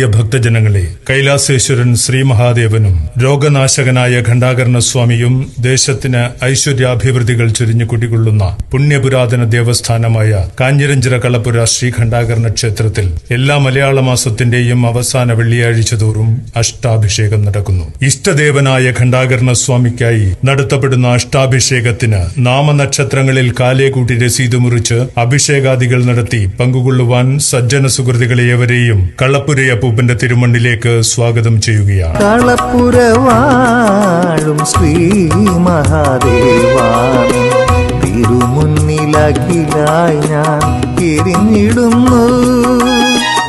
പ്രിയ ഭക്തജനങ്ങളെ, കൈലാസേശ്വരൻ ശ്രീ മഹാദേവനും രോഗനാശകനായ ഖണ്ഡാകർണസ്വാമിയും ദേശത്തിന് ഐശ്വര്യാഭിവൃദ്ധികൾ ചൊരിഞ്ഞു കുടികൊള്ളുന്ന പുണ്യപുരാതന ദേവസ്ഥാനമായ കാഞ്ഞിരഞ്ചിറ കളപ്പുര ശ്രീ ഖണ്ഡാകർണ ക്ഷേത്രത്തിൽ എല്ലാ മലയാള മാസത്തിന്റെയും അവസാന വെള്ളിയാഴ്ച തോറും അഷ്ടാഭിഷേകം നടക്കുന്നു. ഇഷ്ടദേവനായ ഖണ്ഡാകർണസ്വാമിക്കായി നടത്തപ്പെടുന്ന അഷ്ടാഭിഷേകത്തിന് നാമനക്ഷത്രങ്ങളിൽ കാലേകൂട്ടി രസീത് മുറിച്ച് അഭിഷേകാദികൾ നടത്തി പങ്കുകൊള്ളുവാൻ സജ്ജന സുഹൃത്തുക്കളെ ഏവരെയും കളപ്പുരയപ്പൂപ്പന്റെ തിരുമണ്ണിലേക്ക് സ്വാഗതം ചെയ്യുകയാണ്. കളപ്പുരവാഴും ശ്രീ മഹാദേവാമി തിരുമുന്നിലഖിലായി ഞാൻ എരിഞ്ഞിടുന്നു.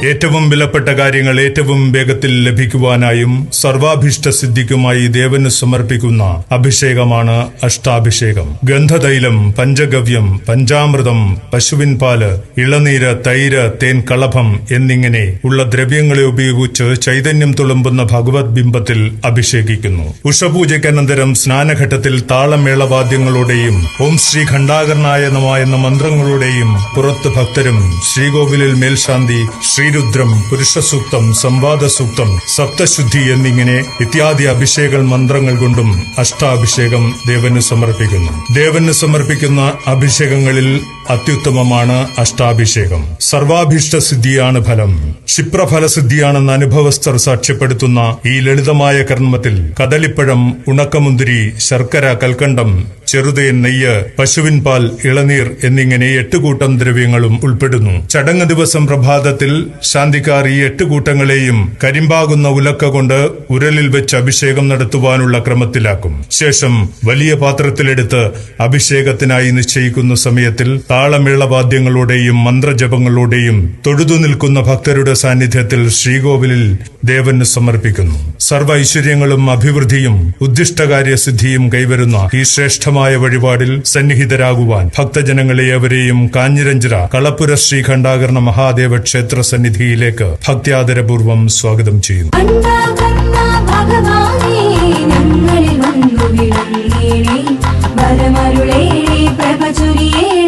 ഏറ്റവും വിലപ്പെട്ട കാര്യങ്ങൾ ഏറ്റവും വേഗത്തിൽ ലഭിക്കുവാനായും സർവാഭീഷ്ട സിദ്ധിക്കുമായി ദേവന് സമർപ്പിക്കുന്ന അഭിഷേകമാണ് അഷ്ടാഭിഷേകം. ഗന്ധതൈലം, പഞ്ചഗവ്യം, പഞ്ചാമൃതം, പശുവിൻ പാല്, ഇളനീര്, തൈര്, തേൻ, കളഭം എന്നിങ്ങനെ ഉള്ള ദ്രവ്യങ്ങളെ ഉപയോഗിച്ച് ചൈതന്യം തുളുമ്പുന്ന ഭഗവത് ബിംബത്തിൽ അഭിഷേകിക്കുന്നു. ഉഷപൂജയ്ക്കനന്തരം സ്നാനഘട്ടത്തിൽ താളമേളവാദ്യങ്ങളോടെയും ഓം ശ്രീ ഖണ്ഡാകർണായ നമഃ എന്ന മന്ത്രങ്ങളോടെയും പുറത്ത് ഭക്തരും ശ്രീകോവിലിൽ മേൽശാന്തി, ശ്രീരുദ്രം, പുരുഷസൂക്തം, സംവാദസൂക്തം, സപ്തശുദ്ധി എന്നിങ്ങനെ ഇത്യാദി അഭിഷേക മന്ത്രങ്ങൾ കൊണ്ടും അഷ്ടാഭിഷേകം ദേവന് സമർപ്പിക്കുന്നു. ദേവന് സമർപ്പിക്കുന്ന അഭിഷേകങ്ങളിൽ അത്യുത്തമമാണ് അഷ്ടാഭിഷേകം. സർവാഭീഷ്ട സിദ്ധിയാണ് ഫലം. ക്ഷിപ്രഫലസിദ്ധിയാണെന്ന് അനുഭവസ്ഥർ സാക്ഷ്യപ്പെടുത്തുന്ന ഈ ലളിതമായ കർമ്മത്തിൽ കദളിപ്പഴം, ഉണക്കമുന്തിരി, ശർക്കര, കൽക്കണ്ടം, ചെറുതേൻ, നെയ്യ്, പശുവിൻ പാൽ, ഇളനീർ എന്നിങ്ങനെ 8 കൂട്ടം ദ്രവ്യങ്ങളും ഉൾപ്പെടുന്നു. ചടങ്ങ് ദിവസം പ്രഭാതത്തിൽ ശാന്തിക്കാർ ഈ 8 കൂട്ടങ്ങളെയും കരിമ്പാകുന്ന ഉലക്ക കൊണ്ട് ഉരലിൽ വെച്ച് അഭിഷേകം നടത്തുവാനുള്ള ക്രമത്തിലാക്കും. ശേഷം വലിയ പാത്രത്തിലെടുത്ത് അഭിഷേകത്തിനായി നിശ്ചയിക്കുന്ന സമയത്തിൽ താളമേളവാദ്യങ്ങളോടെയും മന്ത്രജപങ്ങളോടെയും തൊഴുതു നിൽക്കുന്ന ഭക്തരുടെ സാന്നിധ്യത്തിൽ ശ്രീകോവിലിൽ ദേവന് സമർപ്പിക്കുന്നു. സർവ്വ ഐശ്വര്യങ്ങളും അഭിവൃദ്ധിയും ഉദ്ദിഷ്ടകാര്യസിദ്ധിയും കൈവരുന്ന ഈ ശ്രേഷ്ഠമായ വഴിപാടിൽ സന്നിഹിതരാകുവാൻ ഭക്തജനങ്ങളെ അവരെയും കാഞ്ഞിരഞ്ചിറ കളപ്പുര ശ്രീ ഖണ്ഡാകർണ മഹാദേവ ക്ഷേത്ര സന്നിധിയിലേക്ക് ഭക്ത്യാദരപൂർവ്വം സ്വാഗതം ചെയ്യുന്നു. പ്രഭ ചൊരിയേ